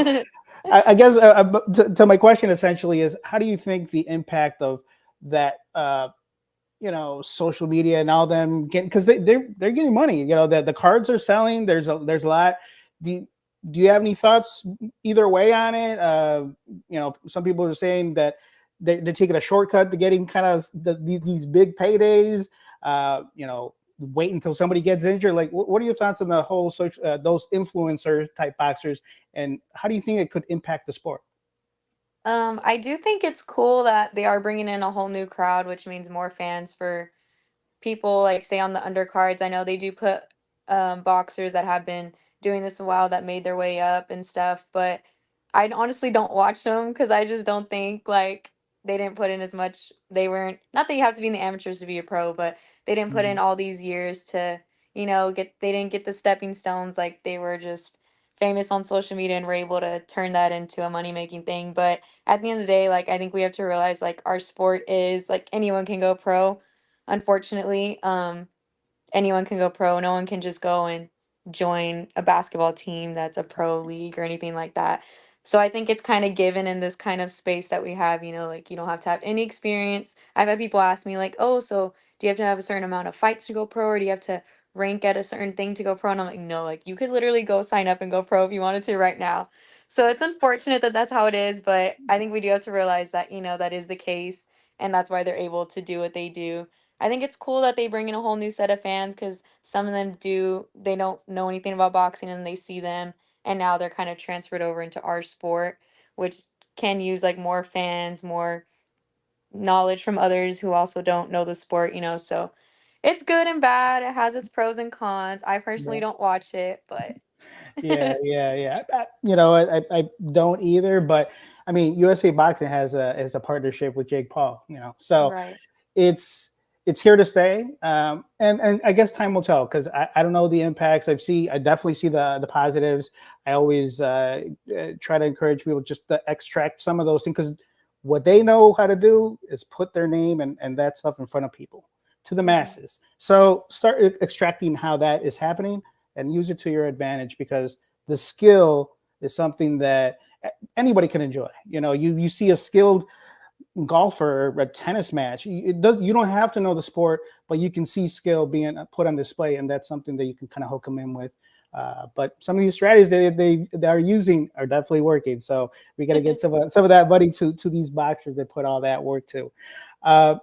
I guess to my question essentially is, how do you think the impact of that social media and all them getting, because they're getting money, the cards are selling, there's a lot. Do you have any thoughts either way on it? Some people are saying that they're taking a shortcut to getting kind of these big paydays, wait until somebody gets injured. Like, what are your thoughts on the whole social, those influencer type boxers, and how do you think it could impact the sport? I do think it's cool that they are bringing in a whole new crowd, which means more fans for people like say on the undercards. I know they do put boxers that have been doing this a while that made their way up and stuff, but I honestly don't watch them because I just don't think like they didn't put in as much. They weren't, not that you have to be in the amateurs to be a pro, but they didn't put in Mhm. all these years to, get they didn't get the stepping stones. Like they were just famous on social media and were able to turn that into a money making thing. But at the end of the day, like I think we have to realize like our sport is like anyone can go pro, unfortunately. Anyone can go pro. No one can just go and join a basketball team that's a pro league or anything like that. So I think it's kind of given in this kind of space that we have, like you don't have to have any experience. I've had people ask me like, "Oh, so do you have to have a certain amount of fights to go pro, or do you have to rank at a certain thing to go pro?" And I'm like, "No, like you could literally go sign up and go pro if you wanted to right now." So it's unfortunate that that's how it is, but I think we do have to realize that, that is the case, and that's why they're able to do what they do. I think it's cool that they bring in a whole new set of fans because some of them they don't know anything about boxing and they see them and now they're kind of transferred over into our sport, which can use like more fans, more knowledge from others who also don't know the sport. So it's good and bad. It has its pros and cons. I personally don't watch it, but Yeah. I don't either, but I mean, USA Boxing has a partnership with Jake Paul. So right. it's it's here to stay, and I guess time will tell, because I don't know the impacts. I definitely see the positives. I always try to encourage people just to extract some of those things, because what they know how to do is put their name and that stuff in front of people, to the Hmm. masses. So start extracting how that is happening and use it to your advantage, because the skill is something that anybody can enjoy. You see a skilled golfer or a tennis match. You don't have to know the sport, but you can see skill being put on display, and that's something that you can kind of hook them in with. But some of these strategies they are using are definitely working. So we got to get some of that money to these boxers that put all that work to. Uh,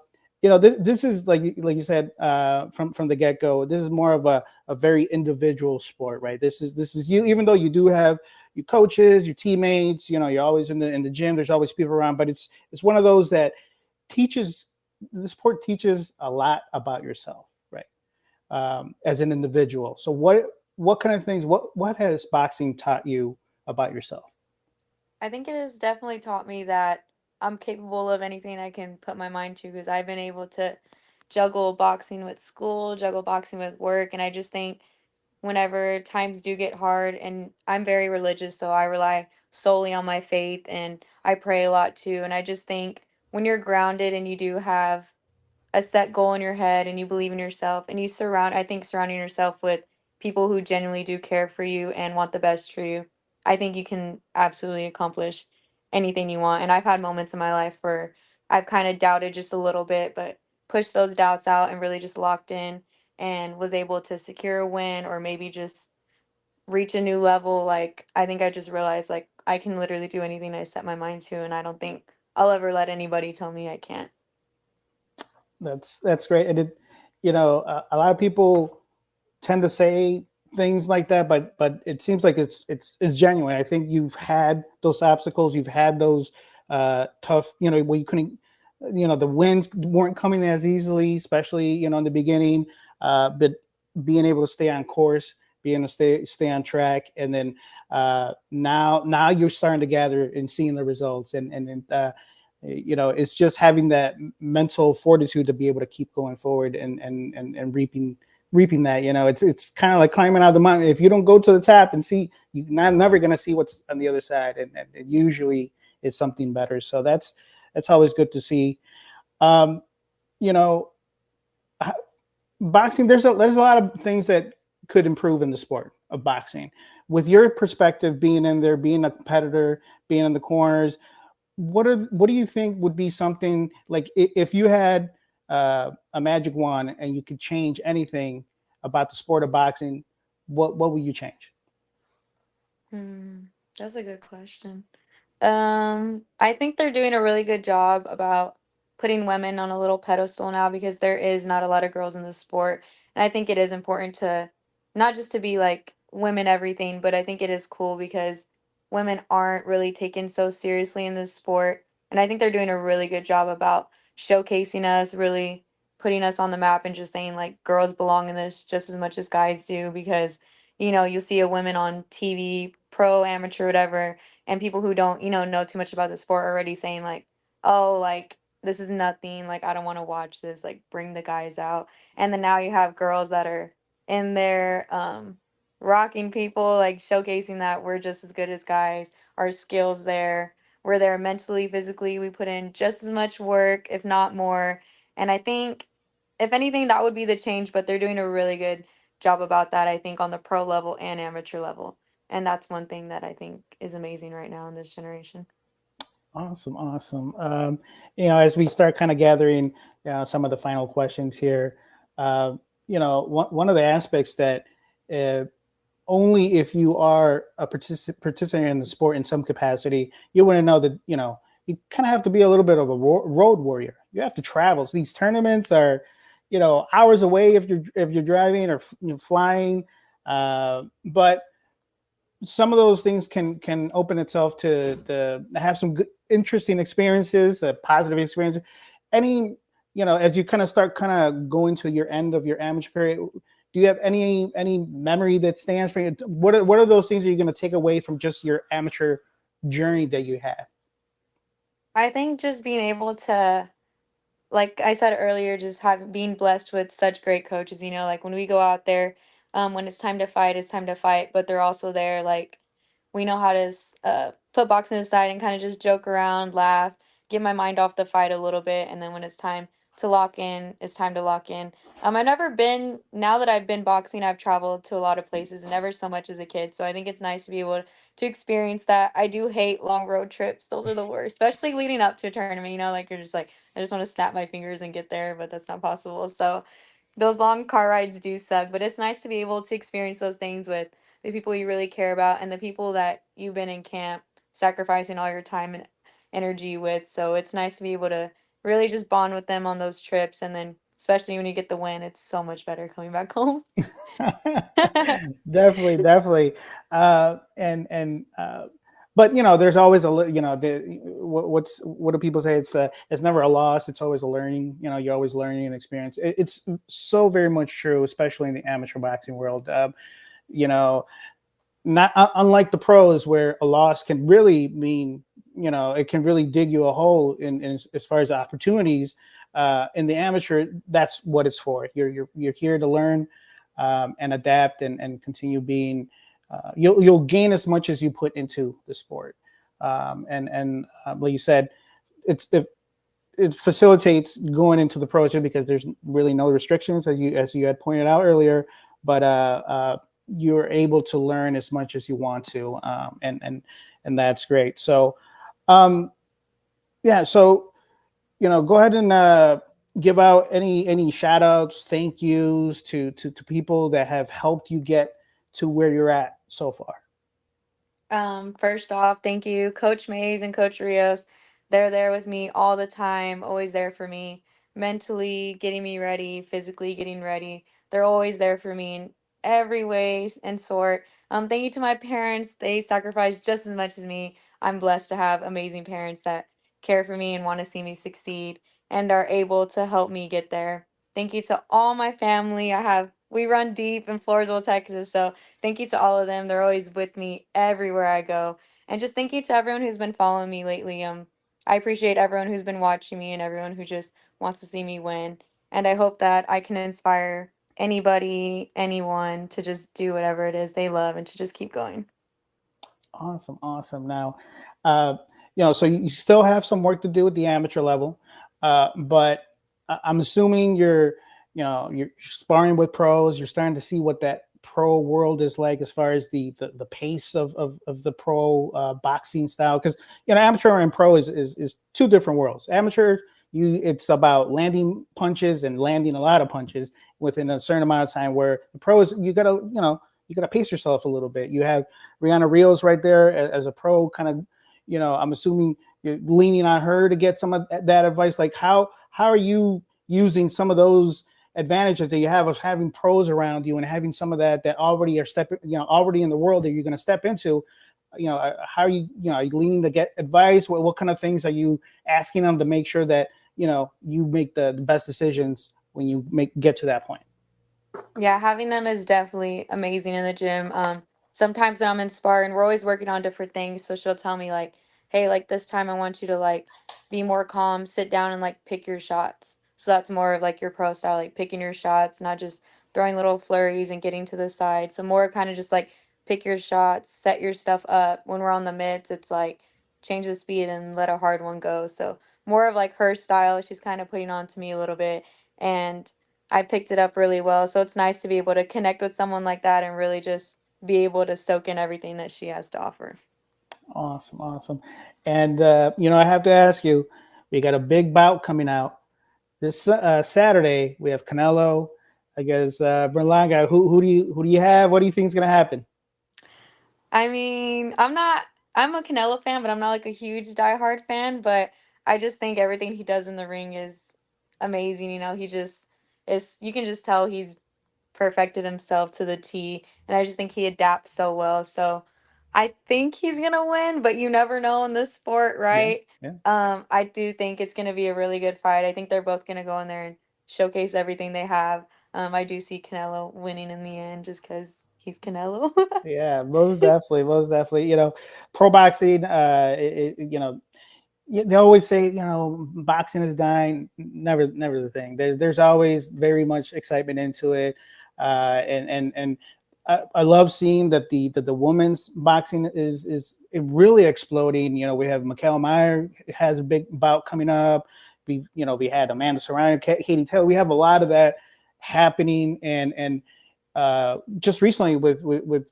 this is like you said, from the get go. This is more of a very individual sport, right? This is you. Even though you do have your coaches, your teammates, you're always in the gym. There's always people around, but it's one of those that teaches the sport teaches a lot about yourself, right? As an individual. So what kind of things what has boxing taught you about yourself? I think it has definitely taught me that I'm capable of anything I can put my mind to because I've been able to juggle boxing with school, juggle boxing with work, and I just think whenever times do get hard, and I'm very religious, so I rely solely on my faith and I pray a lot too. And I just think when you're grounded and you do have a set goal in your head and you believe in yourself and you I think surrounding yourself with people who genuinely do care for you and want the best for you, I think you can absolutely accomplish anything you want. And I've had moments in my life where I've kind of doubted just a little bit, but pushed those doubts out and really just locked in and was able to secure a win or maybe just reach a new level. Like I think I just realized like I can literally do anything I set my mind to, and I don't think I'll ever let anybody tell me I can't. That's great. And a lot of people tend to say things like that, but it seems like it's genuine. I think you've had those obstacles, you've had those tough, where you couldn't, the wins weren't coming as easily, especially in the beginning. But being able to stay on course, being able to stay on track, and then now you're starting to gather and seeing the results, it's just having that mental fortitude to be able to keep going forward and reaping that. It's kind of like climbing out of the mountain. If you don't go to the top and see, you're never going to see what's on the other side, and it usually is something better. So that's always good to see. um you know Boxing, there's a lot of things that could improve in the sport of boxing. With your perspective, being in there, being a competitor, being in the corners, what do you think would be something like, if you had a magic wand and you could change anything about the sport of boxing, what would you change? Hmm, that's a good question. I think they're doing a really good job about putting women on a little pedestal now because there is not a lot of girls in the sport. And I think it is important to not just to be like women everything, but I think it is cool because women aren't really taken so seriously in this sport. And I think they're doing a really good job about showcasing us, really putting us on the map and just saying like girls belong in this just as much as guys do because you see a women on TV, pro, amateur, whatever, and people who don't, know too much about the sport already saying like, "Oh, like this is nothing. Like I don't want to watch this. Like bring the guys out." And then now you have girls that are in there rocking people, like showcasing that we're just as good as guys. Our skills there. We're there mentally, physically. We put in just as much work, if not more. And I think if anything that would be the change, but they're doing a really good job about that, I think, on the pro level and amateur level. And that's one thing that I think is amazing right now in this generation. Awesome, awesome. As we start kind of gathering some of the final questions here, one of the aspects that uh, only if you are a participant in the sport in some capacity, you want to know that you kind of have to be a little bit of a road warrior. You have to travel. So these tournaments are, hours away if you're driving or flying, but some of those things can open itself to have some good, interesting experiences, positive experiences. Any, as you kind of start kind of going to your end of your amateur career, do you have any memory that stands for you? What are those things that you're going to take away from just your amateur journey that you had? I think just being able to, like I said earlier, just have being blessed with such great coaches, like when we go out there, when it's time to fight, it's time to fight, but they're also there, like we know how to put boxing aside and kind of just joke around, laugh, get my mind off the fight a little bit, and then when it's time to lock in, it's time to lock in. I've never been now that I've been boxing, I've traveled to a lot of places, never so much as a kid. So I think it's nice to be able to experience that. I do hate long road trips. Those are the worst, especially leading up to a tournament, like you're just like, I just want to snap my fingers and get there, but that's not possible. So those long car rides do suck, but it's nice to be able to experience those things with the people you really care about and the people that you've been in camp sacrificing all your time and energy with. So it's nice to be able to really just bond with them on those trips, and then especially when you get the win, it's so much better coming back home. Definitely, definitely. And but there's always what do people say? It's never a loss. It's always a learning. You're always learning and experience. It's so very much true, especially in the amateur boxing world. You know, not unlike the pros, where a loss can really mean, it can really dig you a hole in as far as opportunities. In the amateur, that's what it's for. You're here to learn, and adapt, and continue being. You'll gain as much as you put into the sport, and like you said, it facilitates going into the pros because there's really no restrictions, as you had pointed out earlier. But you're able to learn as much as you want to, and that's great. So, yeah. So, go ahead and give out any shout outs, thank yous to people that have helped you get to where you're at so far. First off, thank you, Coach Mays and Coach Rios. They're there with me all the time, always there for me, mentally getting me ready, physically getting ready. They're always there for me in every way and sort. Thank you to my parents. They sacrifice just as much as me. I'm blessed to have amazing parents that care for me and want to see me succeed and are able to help me get there. Thank you to all my family. We run deep in Floresville, Texas, so thank you to all of them. They're always with me everywhere I go. And just thank you to everyone who's been following me lately. I appreciate everyone who's been watching me and everyone who just wants to see me win. And I hope that I can inspire anybody, anyone to just do whatever it is they love and to just keep going. Awesome, awesome. Now, uh, so you still have some work to do at the amateur level, but I'm assuming you're sparring with pros. You're starting to see what that pro world is like as far as the pace of the pro boxing style. Because amateur and pro is two different worlds. Amateur, it's about landing punches and landing a lot of punches within a certain amount of time. Where the pros, you gotta pace yourself a little bit. You have Rihanna Rios right there as a pro, kind of. I'm assuming you're leaning on her to get some of that advice. Like how are you using some of those advantages that you have of having pros around you and having some of that already are already in the world that you're going to step into? How are you leaning to get advice? What kind of things are you asking them to make sure that you make the best decisions when you get to that point? Yeah, having them is definitely amazing in the gym. Sometimes when I'm in sparring, we're always working on different things. So she'll tell me like, "Hey, like this time I want you to like be more calm, sit down and like pick your shots." So that's more of like your pro style, like picking your shots, not just throwing little flurries and getting to the side. So more kind of just like pick your shots, set your stuff up. When we're on the mitts, it's like change the speed and let a hard one go. So more of like her style, she's kind of putting on to me a little bit. And I picked it up really well. So it's nice to be able to connect with someone like that and really just be able to soak in everything that she has to offer. Awesome, awesome. And I have to ask you, we got a big bout coming out this Saturday. We have Canelo against Berlanga. Who do you have? What do you think is going to happen? I mean, I'm a Canelo fan, but I'm not like a huge diehard fan, but I just think everything he does in the ring is amazing. He just is, you can just tell he's perfected himself to the T, and I just think he adapts so well. So I think he's gonna win, but you never know in this sport, Yeah, right? yeah. I do think it's gonna be a really good fight. I think they're both gonna go in there and showcase everything they have. I do see Canelo winning in the end just because he's Canelo. Yeah, most definitely, most definitely. Pro boxing. They always say, boxing is dying. Never the thing. There's always very much excitement into it, and I love seeing that the women's boxing is really exploding. You know, we have Mikaela Meyer has a big bout coming up. We had Amanda Serrano, Katie Taylor. We have a lot of that happening, and just recently with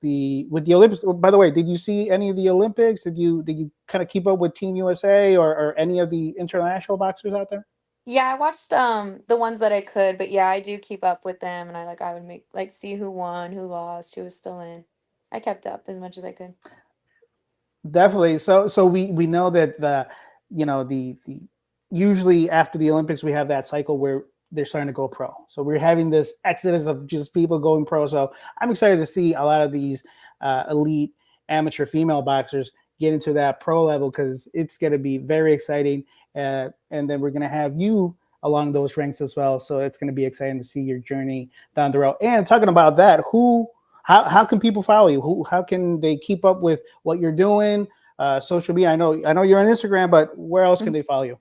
the Olympics. By the way, did you see any of the Olympics? Did you kind of keep up with Team USA or any of the international boxers out there? Yeah, I watched the ones that I could, but yeah, I do keep up with them, and I would make like see who won, who lost, who was still in. I kept up as much as I could. Definitely. So we know that the usually after the Olympics we have that cycle where they're starting to go pro. So we're having this exodus of just people going pro. So I'm excited to see a lot of these elite amateur female boxers get into that pro level because it's going to be very exciting. And then we're going to have you along those ranks as well. So it's going to be exciting to see your journey down the road. And talking about that, how can people follow you? How can they keep up with what you're doing? Social media. I know you're on Instagram, but where else can Mhm. they follow you?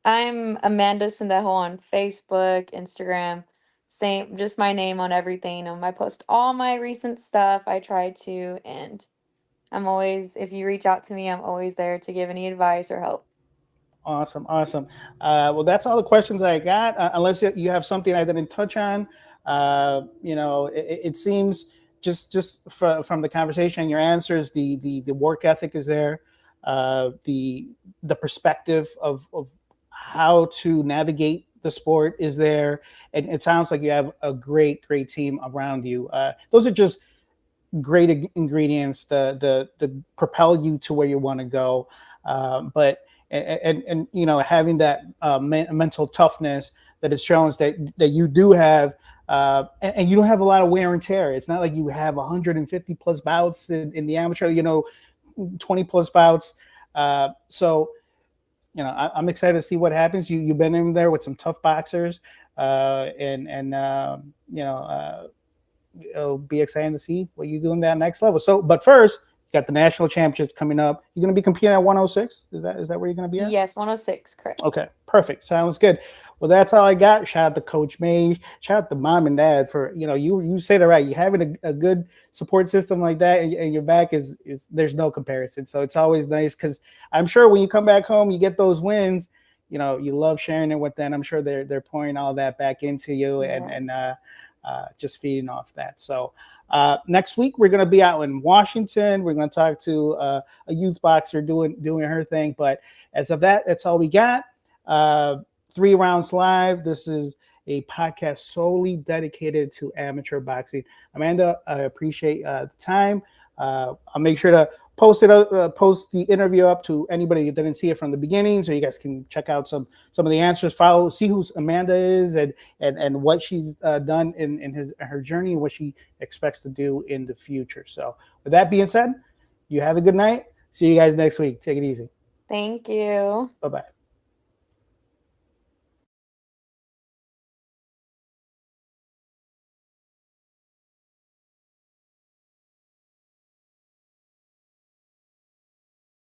I'm Amanda Sendejo on Facebook, Instagram, same, just my name on everything. I post all my recent stuff. I try to, and I'm always, if you reach out to me, I'm always there to give any advice or help. Awesome, awesome. Well, that's all the questions I got. Unless you have something I didn't touch on, it seems from the conversation, your answers, the work ethic is there, the perspective of how to navigate the sport is there, and it sounds like you have a great team around you. Those are just great ingredients to propel you to where you want to go. But and having that mental toughness that it shows that you do have. And you don't have a lot of wear and tear. It's not like you have 150 plus bouts in the amateur, 20 plus bouts. So, I'm excited to see what happens. You've been in there with some tough boxers, it'll be exciting to see what you do in that next level. So, but first, you got the national championships coming up. You're going to be competing at 106. Is that where you're going to be at? Yes, 106, correct. Okay, perfect. Sounds good. Well, that's all I got. Shout out to Coach May. Shout out to mom and dad for you say that right. You having a good support system like that, and your back is there's no comparison. So it's always nice because I'm sure when you come back home, you get those wins. You love sharing it with them. I'm sure they're pouring all that back into you and Yes. just feeding off that. So next week we're going to be out in Washington. We're going to talk to a youth boxer doing her thing. But as of that, that's all we got. 3 Rounds Live. This is a podcast solely dedicated to amateur boxing. Amanda, I appreciate the time. I'll make sure to post the interview up to anybody that didn't see it from the beginning, so you guys can check out some of the answers. See who Amanda is and what she's done in her journey and what she expects to do in the future. So, with that being said, you have a good night. See you guys next week. Take it easy. Thank you. Bye bye.